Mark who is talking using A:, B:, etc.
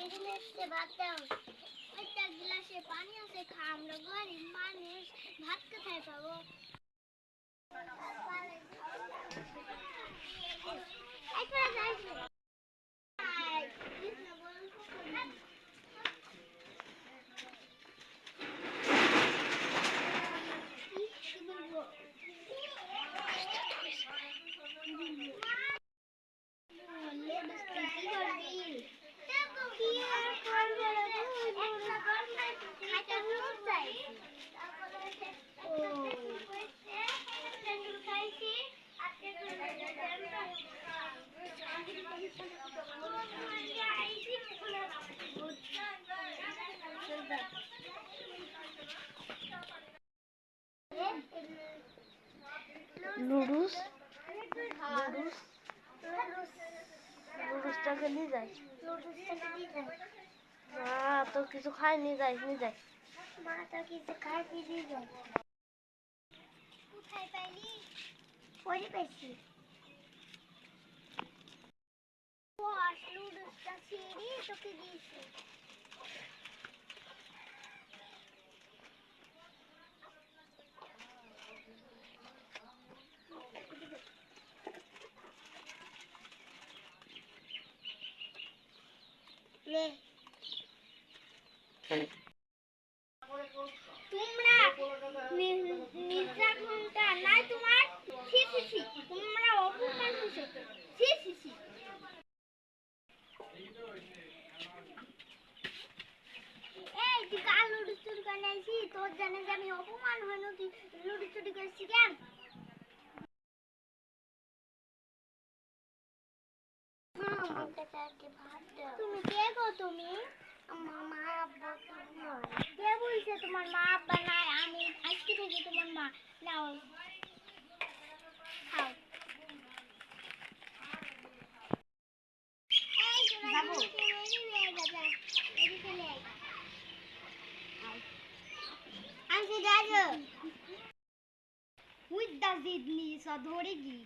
A: এখানে এসে ভাত দাও। একটা গ্লাসে পানি আছে, খা। আমরা গরিব মানুষ, ভাত কোথায় পাবো? লুডুসটাকে নিয়ে যাই। মা তো কিছু খায়, নিয়ে যাই। মা তো কিছু খায়, নিয়ে যাই। কোথায় পাইলি? পরে পেয়েছি। লুডুসটা ছিঁড়ি তোকে দিয়েছি। তোমরা নির্যাতনটা নাই তোমার? তোমরা অপমান করছো। এই তুই কাল লুডুস চুরি করে আইছি, তোর জানে যে আমি অপমান হই না? তুই লুডুস চুরি করছি কেন? তুমি কে গো? তুমি মা আব্বা কে বলছে তোমার মা আব্বা নাই? আমি আজকে থেকে তোমার মা। নাও খাও। With the Zidni Sadhorigi.